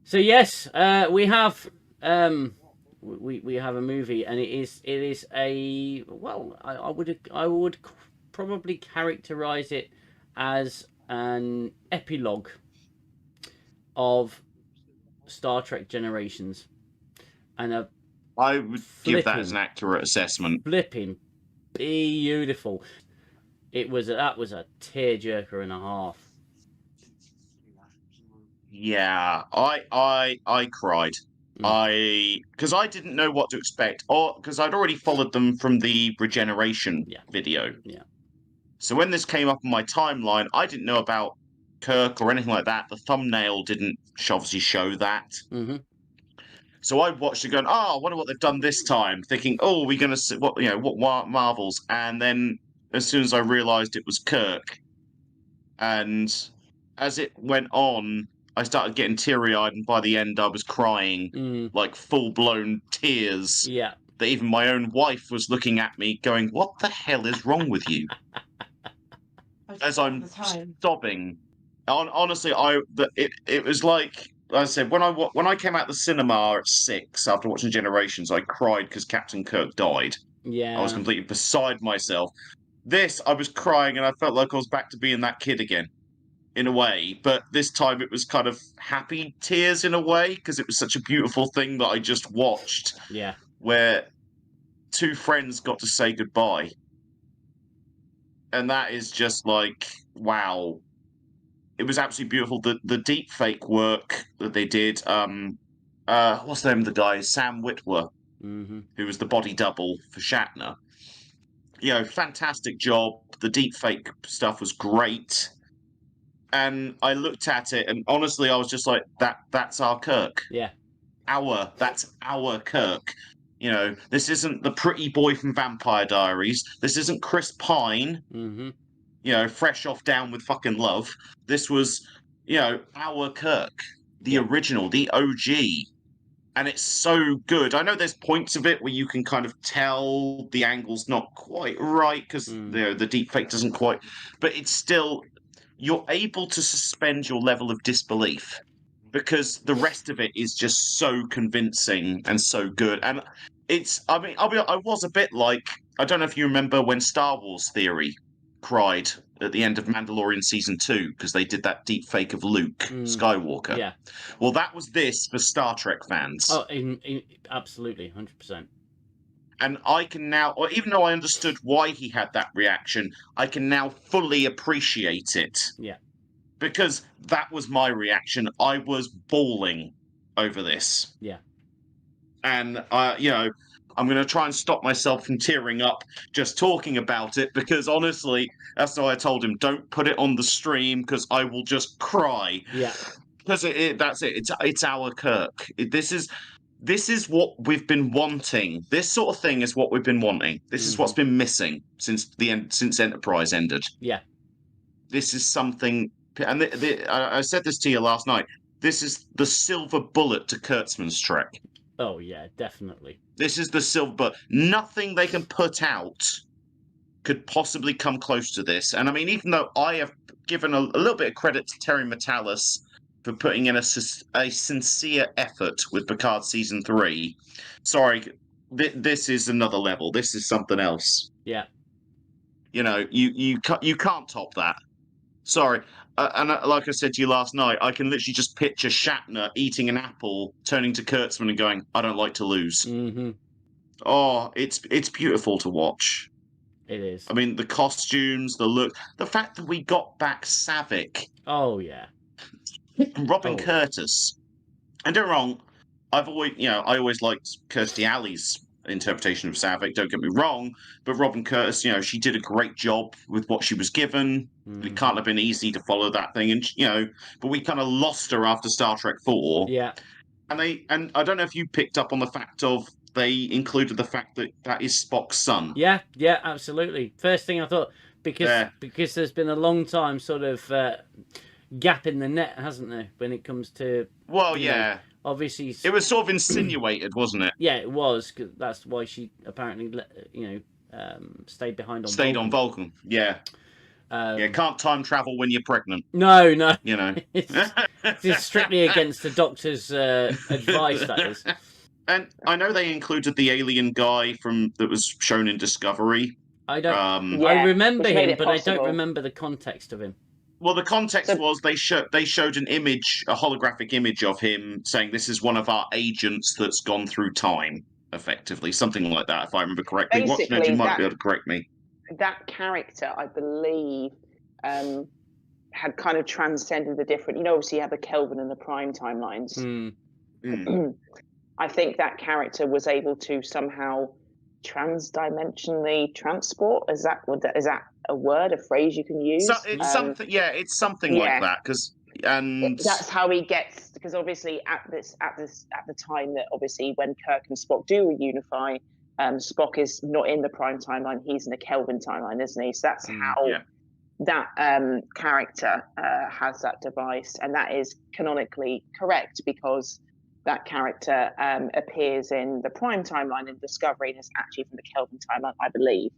So yes, we have we have a movie, and it is a well, I would probably characterize it as an epilogue of Star Trek Generations, and a I would give that as flipping an accurate assessment. flipping beautiful. That was a tearjerker and a half. Yeah, I cried. Mm. Because I didn't know what to expect, or because I'd already followed them from the regeneration Yeah, video. yeah. So when this came up on my timeline, I didn't know about Kirk or anything like that. The thumbnail didn't obviously show that. Mm-hmm. So I watched it going, oh, I wonder what they've done this time, thinking, oh, we're going to see what marvels. And then as soon as I realised it was Kirk, and as it went on, I started getting teary-eyed, and by the end I was crying, Mm. like full-blown tears. Yeah. That even my own wife was looking at me going, what the hell is wrong with you? As I'm sobbing. Honestly, it was like I said, when I came out the cinema at 6 after watching Generations, I cried because Captain Kirk died. I was Yeah. completely beside myself. This, I was crying, and I felt like I was back to being that kid again, in a way. But this time, it was kind of happy tears in a way, because it was such a beautiful thing that I just watched, Yeah. where two friends got to say goodbye, and that is just like, wow. It was absolutely beautiful. The deep fake work that they did. What's the name of the guy? Sam Witwer, Mm-hmm. who was the body double for Shatner. Fantastic job. The deep fake stuff was great. And I looked at it, and honestly, I was just like, that's our Kirk. Yeah. That's our Kirk. This isn't the pretty boy from Vampire Diaries. This isn't Chris Pine, Mm-hmm. fresh off Down with Fucking Love. This was, our Kirk, the Yeah. original, the OG. And it's so good. I know there's points of it where you can kind of tell the angle's not quite right because Mm. the deep fake doesn't quite, but it's still, you're able to suspend your level of disbelief because the rest of it is just so convincing and so good. And I was a bit like, I don't know if you remember when Star Wars Theory cried at the end of Mandalorian season 2 because they did that deep fake of Luke Mm. Skywalker. Yeah. Well, that was this for Star Trek fans. Oh, absolutely, 100%. And I can now, or even though I understood why he had that reaction, I can now fully appreciate it. Yeah. Because that was my reaction. I was bawling over this. Yeah. And, I'm going to try and stop myself from tearing up just talking about it because honestly, that's why I told him, don't put it on the stream because I will just cry. Yeah. Because that's it. It's our Kirk. This is what we've been wanting. This sort of thing is what we've been wanting. This is what's been missing since since Enterprise ended. Yeah. This is something, and I said this to you last night. This is the silver bullet to Kurtzman's Trek. Oh yeah, definitely. This is the silver bullet. Nothing they can put out could possibly come close to this. And I mean, even though I have given a little bit of credit to Terry Matalas for putting in a sincere effort with Picard season 3. Sorry, this is another level. This is something else. Yeah. You can't top that. Sorry. And like I said to you last night, I can literally just picture Shatner eating an apple, turning to Kurtzman and going, I don't like to lose. Mm-hmm. Oh, it's beautiful to watch. It is. I mean, the costumes, the look, the fact that we got back Savick. Oh yeah. Robin Curtis. And don't get me wrong, I always liked Kirstie Alley's interpretation of Savick, don't get me wrong, but Robin Curtis, she did a great job with what she was given. It can't have been easy to follow that thing, and but we kind of lost her after Star Trek 4. Yeah. And I don't know if you picked up on the fact of they included the fact that is Spock's son. Yeah, absolutely. First thing I thought, because there's been a long time sort of gap in the net, hasn't there, when it comes to... Well, yeah. Obviously... It was sort of insinuated, wasn't it? Yeah, it was. Cause that's why she apparently, stayed behind on Vulcan. Stayed on Vulcan, yeah. Can't time travel when you're pregnant. No, You know, it's strictly against the doctor's advice. That is. And I know they included the alien guy that was shown in Discovery. I don't. Yeah, I remember which made him, it but I possible. don't remember the context of him. Well, the context was they showed an image, a holographic image of him, saying this is one of our agents that's gone through time, effectively, something like that, if I remember correctly. Basically, you might be able to correct me. That character, I believe, had kind of transcended the different. You know, obviously you have the Kelvin and the Prime timelines. I think that character was able to somehow transdimensionally transport. Is that a word, a phrase you can use? So it's something. Yeah, it's something like that. That's how he gets. Because obviously at the time that obviously when Kirk and Spock do reunify, Spock is not in the Prime timeline. He's in the Kelvin timeline, isn't he? So that's how that character has that device, and that is canonically correct because that character appears in the Prime timeline in Discovery and is actually from the Kelvin timeline, I believe.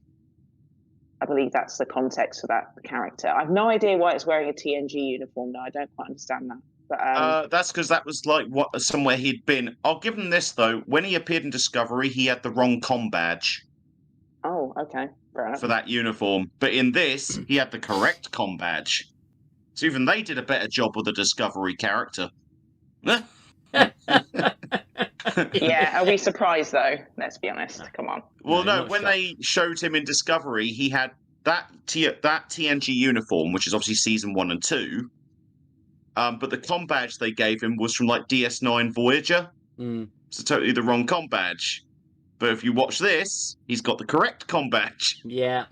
I believe that's the context for that character. I have no idea why it's wearing a TNG uniform, though. I don't quite understand that. But, that's because that was like somewhere he'd been. I'll give him this, though. When he appeared in Discovery, he had the wrong comm badge. Oh, okay. Fair enough. For that uniform. But in this, he had the correct comm badge. So even they did a better job with the Discovery character. Yeah, are we surprised though? Let's be honest. Come on. Well, no. When they showed him in Discovery, he had that TNG uniform, which is obviously season 1 and 2. But the comm badge they gave him was from like DS9 Voyager. So totally the wrong comm badge. But if you watch this, he's got the correct comm badge. Yeah,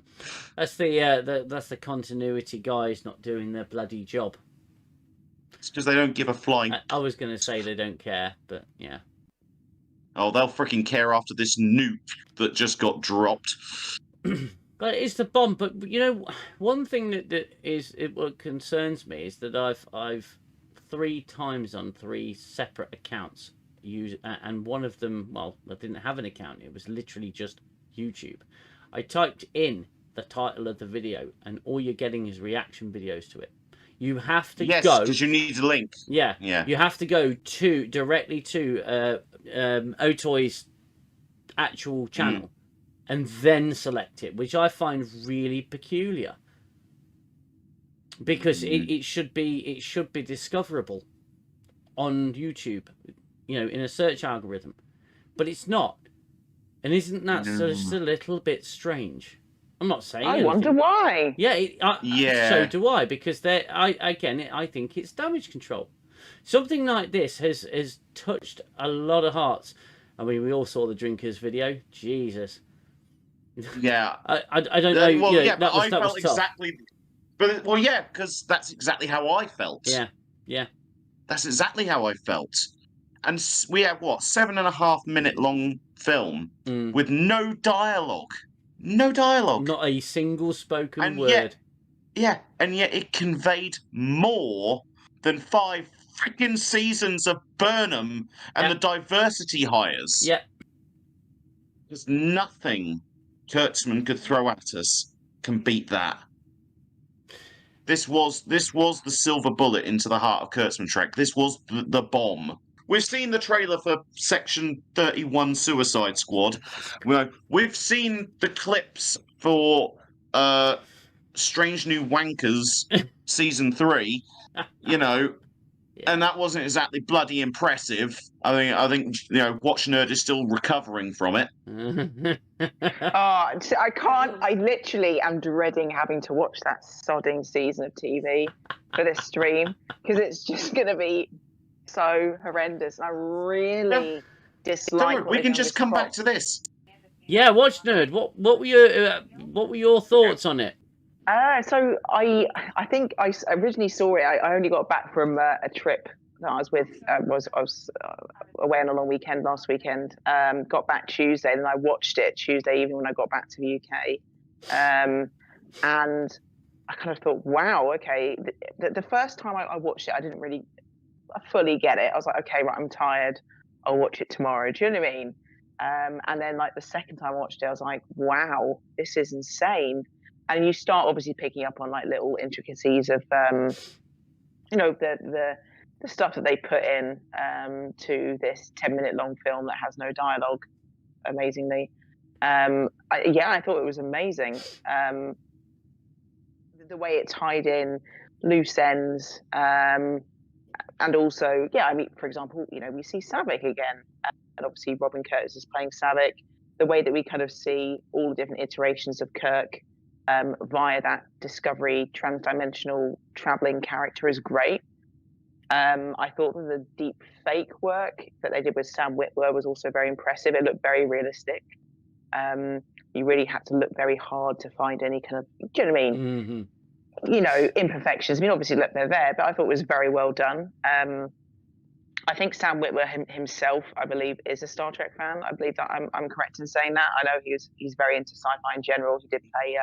that's the continuity guys not doing their bloody job. It's because they don't give a flying. I was going to say they don't care, but yeah. Oh, they'll freaking care after this nuke that just got dropped. But it's the bomb. But you know, one thing what concerns me is that I've 3 times on 3 separate accounts used, and one of them, well, I didn't have an account. It was literally just YouTube. I typed in the title of the video, and all you're getting is reaction videos to it. You have to go because you need a link. Yeah. You have to go directly to Otoy's actual channel, and then select it, which I find really peculiar. Because it should be discoverable on YouTube, you know, in a search algorithm, but it's not. And isn't that just a little bit strange? I'm not saying. I wonder why. Yeah, so do I, because I think it's damage control. Something like this has touched a lot of hearts. I mean, we all saw the drinkers video. Jesus. Yeah. I don't know. Well, that I felt was exactly. But because that's exactly how I felt. Yeah. That's exactly how I felt. And we have 7.5 minute long film with no dialogue. No dialogue. Not a single spoken word. And yet it conveyed more than 5 freaking seasons of Burnham and the diversity hires. Yeah. There's nothing Kurtzman could throw at us can beat that. This was the silver bullet into the heart of Kurtzman Trek. This was the bomb. We've seen the trailer for Section 31 Suicide Squad. We've seen the clips for Strange New Wankers Season 3, you know, and that wasn't exactly bloody impressive. I think Watch Nerd is still recovering from it. I can't. I literally am dreading having to watch that sodding season of TV for this stream because it's just going to be so horrendous. And I really dislike. Don't worry, we can just come back to this. Yeah, Watch Nerd. What were your thoughts on it? So I think I originally saw it. I only got back from a trip that I was with. I was away on a long weekend last weekend. Got back Tuesday, and I watched it Tuesday evening when I got back to the UK. And I kind of thought, wow, okay. The first time I watched it, I didn't really fully get it. I was like, okay, right, I'm tired. I'll watch it tomorrow. Do you know what I mean? And then like the second time I watched it, I was like, wow, this is insane. and you start obviously picking up on like little intricacies of you know, the stuff that they put in to this 10-minute long film that has no dialogue, amazingly. I thought it was amazing. The way it tied in loose ends, and also, I mean, for example, you know, we see Saavik again, and obviously Robin Curtis is playing Saavik. The way that we kind of see all the different iterations of Kirk via that Discovery transdimensional traveling character is great. I thought that the deep fake work that they did with Sam Witwer was also very impressive. It looked very realistic. You really had to look very hard to find any kind of, do you know what I mean? Mm-hmm. You know, imperfections. I mean, obviously, look, they're there, but I thought it was very well done. I think Sam Witwer himself, I believe, is a Star Trek fan. I believe that I'm correct in saying that. I know he's very into sci-fi in general. He did play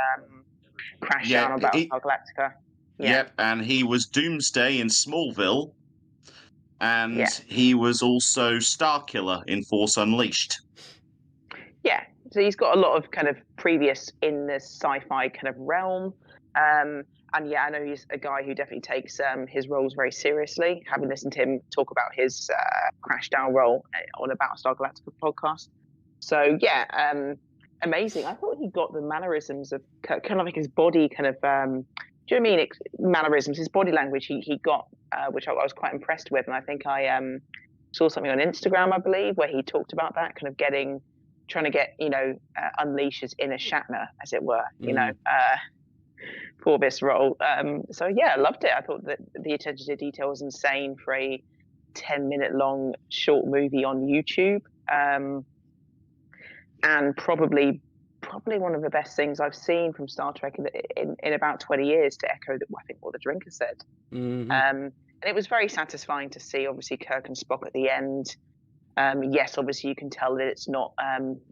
Crashdown on Battlestar Galactica. Yep, and he was Doomsday in Smallville, and he was also Starkiller in Force Unleashed. Yeah, so he's got a lot of kind of previous in the sci-fi kind of realm. And I know he's a guy who definitely takes his roles very seriously, having listened to him talk about his Crashdown role on a Battlestar Galactica podcast. So, amazing. I thought he got the mannerisms of kind of like his body kind of, do you know what I mean? Mannerisms, his body language he got, which I was quite impressed with. And I think I saw something on Instagram, I believe, where he talked about that, kind of trying to get, you know, unleash his inner Shatner, as it were, you know, for this role. So I loved it. I thought that the attention to detail was insane for a 10-minute long short movie on YouTube. And probably one of the best things I've seen from Star Trek in about 20 years, to echo I think what the drinker said. Mm-hmm. And it was very satisfying to see, obviously, Kirk and Spock at the end. Yes, obviously you can tell that it's not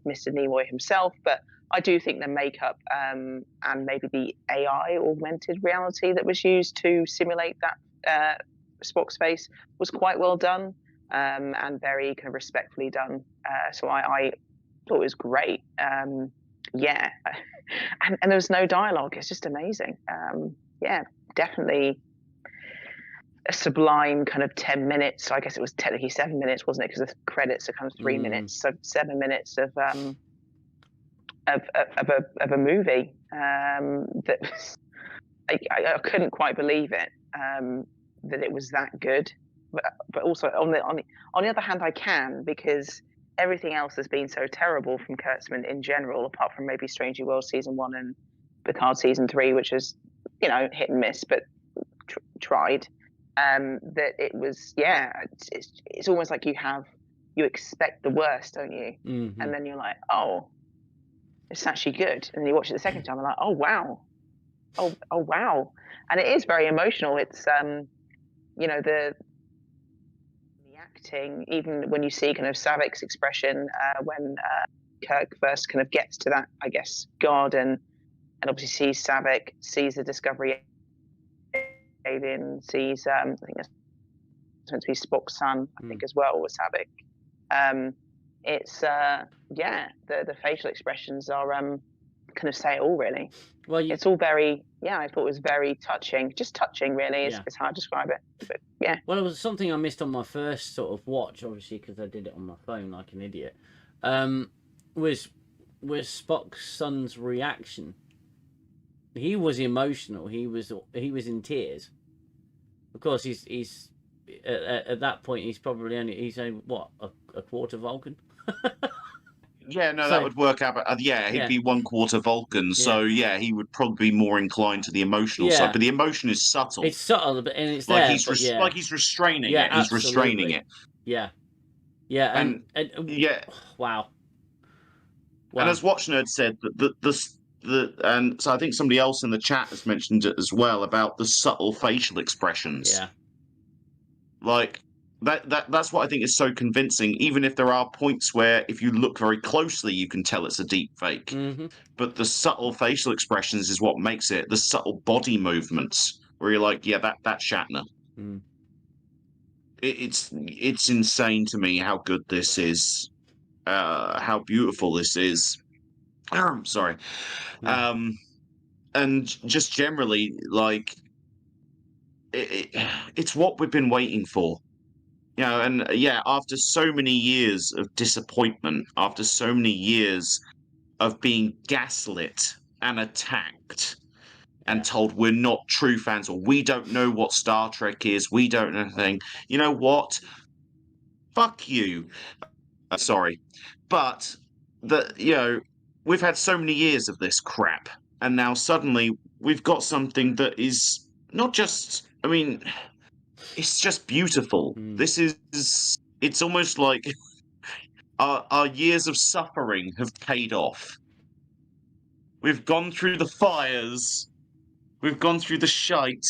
Mr. Nimoy himself, but I do think the makeup and maybe the AI augmented reality that was used to simulate that Spock's face was quite well done and very kind of respectfully done. So I thought it was great. And there was no dialogue. It's just amazing. Definitely a sublime kind of 10 minutes. So I guess it was technically 7 minutes, wasn't it? Because the credits are kind of 3 minutes. So 7 minutes of a movie that was, I couldn't quite believe it that it was that good. But also on the other hand, I can, because everything else has been so terrible from Kurtzman in general, apart from maybe Strange New Worlds season 1 and Picard season 3, which is, you know, hit and miss, but tried. That it was, it's almost like you expect the worst, don't you? Mm-hmm. And then you're like, oh, it's actually good. And then you watch it the second time, and like, oh wow, oh wow, and it is very emotional. It's you know, the acting, even when you see kind of Saavik's expression when Kirk first kind of gets to that, I guess, garden, and obviously sees Saavik, sees the Discovery alien, sees I think it's meant to be Spock's son, I think, as well, was Saavik. It's the facial expressions are kind of say it all, really. Well, it's all very I thought it was very touching, just touching, really, is how I describe it. But well, it was something I missed on my first sort of watch, obviously, because I did it on my phone like an idiot. Was Spock's son's reaction. He was emotional. He was in tears. Of course, he's at that point he's only what, a quarter Vulcan. That would work out. He'd be 1/4 Vulcan. So he would probably be more inclined to the emotional side. But the emotion is subtle. It's subtle, but and it's like there. Like he's restraining it. Absolutely. He's restraining it. Yeah. And wow. And as WatchNerd said, and so I think somebody else in the chat has mentioned it as well about the subtle facial expressions. Yeah. Like that's what I think is so convincing, even if there are points where if you look very closely you can tell it's a deep fake. Mm-hmm. But the subtle facial expressions is what makes it, the subtle body movements where you're like, that's Shatner. Mm. It's insane to me how good this is, how beautiful this is. Sorry. just generally, like, it's what we've been waiting for. And yeah, after so many years of disappointment, after so many years of being gaslit and attacked and told we're not true fans, or we don't know what Star Trek is, we don't know anything. You know what? Fuck you. Sorry. But we've had so many years of this crap, and now suddenly we've got something that is not just, I mean, it's just beautiful. This is, it's almost like our years of suffering have paid off. We've gone through the fires, we've gone through the shite,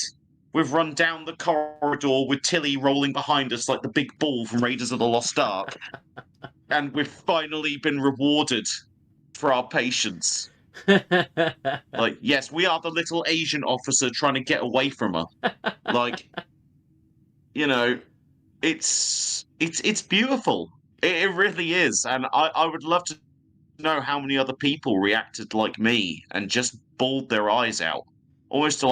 we've run down the corridor with Tilly rolling behind us like the big ball from Raiders of the Lost Ark, and we've finally been rewarded for our patience. Like, yes, we are the little Asian officer trying to get away from her. Like, it's beautiful. It really is, and I would love to know how many other people reacted like me and just bawled their eyes out, almost in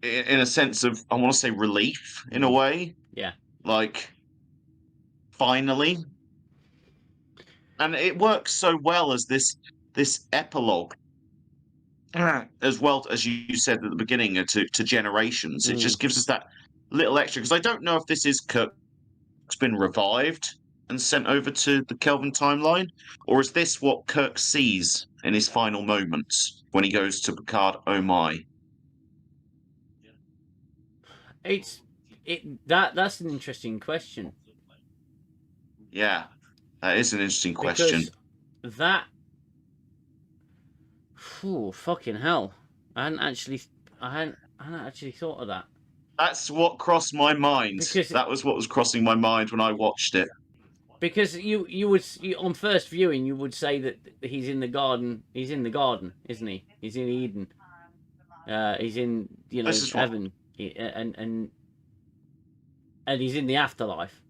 a sense of, I want to say, relief in a way. Yeah. Like, finally. And it works so well as this epilogue, as well as you said at the beginning, to generations. It just gives us that little extra, because I don't know if this is Kirk's been revived and sent over to the Kelvin timeline, or is this what Kirk sees in his final moments when he goes to Picard? Oh my! That's an interesting question. Yeah, that is an interesting question. Because fucking hell! I hadn't actually thought of that. That's what crossed my mind. That was what was crossing my mind when I watched it. Because you would on first viewing, you would say that he's in the garden. He's in the garden, isn't he? He's in Eden. He's in heaven, and he's in the afterlife.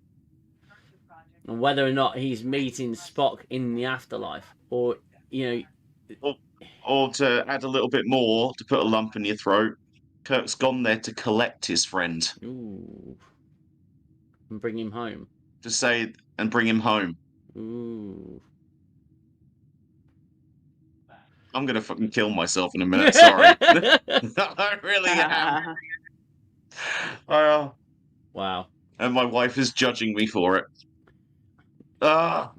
And whether or not he's meeting Spock in the afterlife, or or to add a little bit more, to put a lump in your throat, Kirk's gone there to collect his friend. Ooh. And bring him home. And bring him home. Ooh. I'm gonna fucking kill myself in a minute. Sorry. I really am. Wow. And my wife is judging me for it.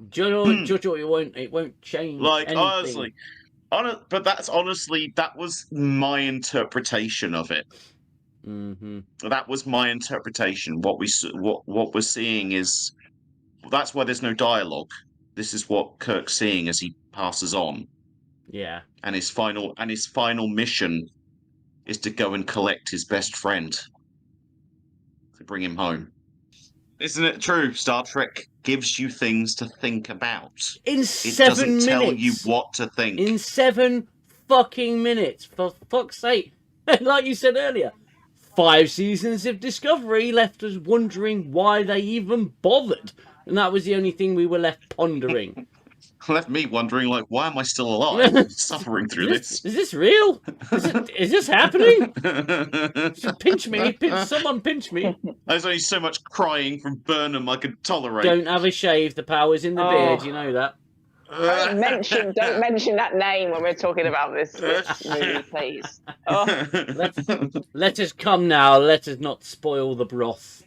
Judge, it won't change. Like, anything. but that was my interpretation of it. Mm-hmm. That was my interpretation. What we're seeing is, that's why there's no dialogue. This is what Kirk's seeing as he passes on. Yeah. And his final mission is to go and collect his best friend, to bring him home. Isn't it true? Star Trek gives you things to think about. In 7 minutes. It doesn't tell you what to think. In 7 fucking minutes, for fuck's sake. Like you said earlier, 5 seasons of Discovery left us wondering why they even bothered. And that was the only thing we were left pondering. Left me wondering, like, why am I still alive? Suffering through this. Is this real? Is this happening? Pinch me. Someone pinch me. There's only so much crying from Burnham I could tolerate. Don't have a shave. The power's in the beard. You know that. Don't mention that name when we're talking about this movie, please. Let us come now. Let us not spoil the broth.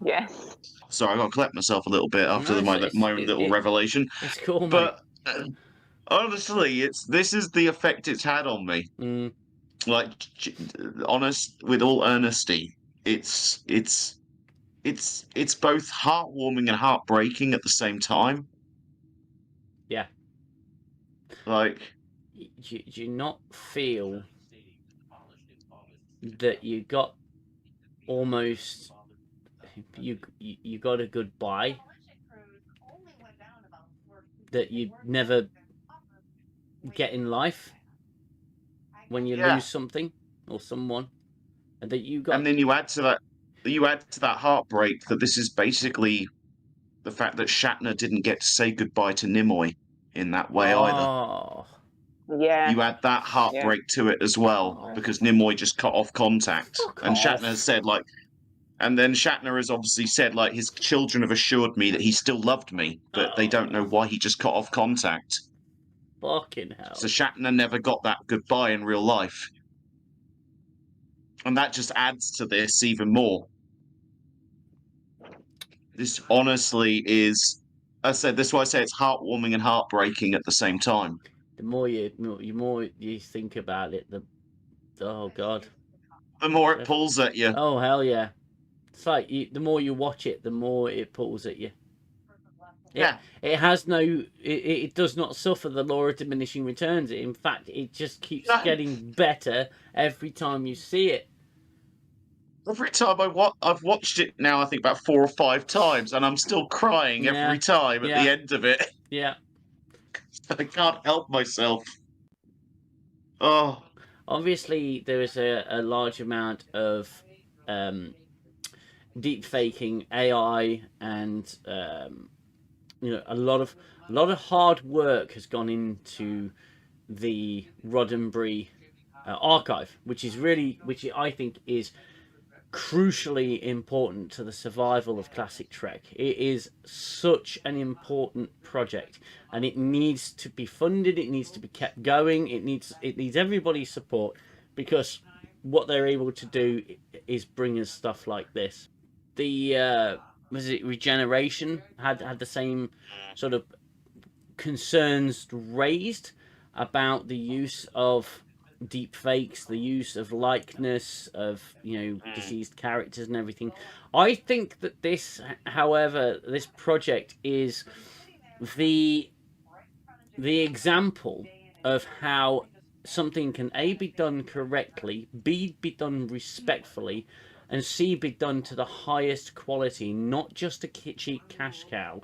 Yes. Sorry, I got to collect myself a little bit after my little revelation. It's cool, but honestly, this is the effect it's had on me. Like, with all earnesty, it's both heartwarming and heartbreaking at the same time. Yeah. Like, do you not feel that you got almost you got a goodbye that you never get in life when you lose something or someone, and that you got, and then you add to that heartbreak that this is basically the fact that Shatner didn't get to say goodbye to Nimoy in that way either. Oh, Yeah. You add that heartbreak to it as well, because Nimoy just cut off contact. Fuck And off. Shatner has said, like, and then Shatner has obviously said, like, his children have assured me that he still loved me, but they don't know why he just cut off contact. fucking hell. So Shatner never got that goodbye in real life. And that just adds to this even more. This honestly is, I said, this is why I say it's heartwarming and heartbreaking at the same time. The more you think about it, oh god, The more it pulls at you. oh hell yeah. It's like the more you watch it, the more it pulls at you. Yeah. It has no, it does not suffer the law of diminishing returns. In fact, it just keeps getting better every time you see it. Every time I've watched it now, I think about 4 or 5 times, and I'm still crying every time at the end of it. Yeah. I can't help myself. Oh. Obviously, there is a large amount of deep faking AI, and you know, a lot of hard work has gone into the Roddenberry archive, which I think is crucially important to the survival of classic Trek. It is such an important project, and it needs to be funded. It needs to be kept going. It needs everybody's support, because what they're able to do is bring us stuff like this. The Regeneration had the same sort of concerns raised about the use of deep fakes, the use of likeness of, you know, deceased characters and everything. I think that this, however, this project is the example of how something can A, be done correctly, B, be done respectfully, and C, be done to the highest quality, not just a cheap cash cow.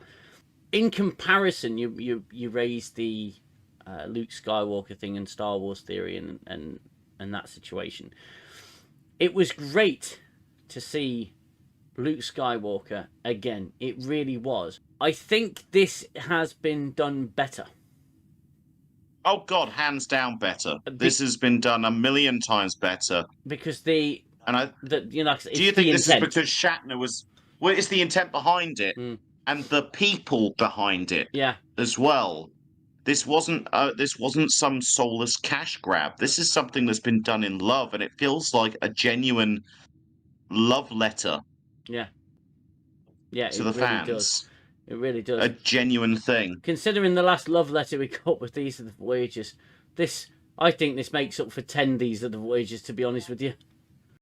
In comparison, you raised the Luke Skywalker thing and Star Wars theory and that situation. It was great to see Luke Skywalker again. It really was. I think this has been done better. Oh God, hands down better. This has been done a million times better. Because you know, do you think this is because Shatner was? Well, it's the intent behind it, and the people behind it, as well. This wasn't some soulless cash grab. This is something that's been done in love, and it feels like a genuine love letter. Yeah, to the fans. Does. It really does. A genuine thing. Considering the last love letter we got with These Are the Voyages, I think this makes up for 10 These Are the Voyages, to be honest with you.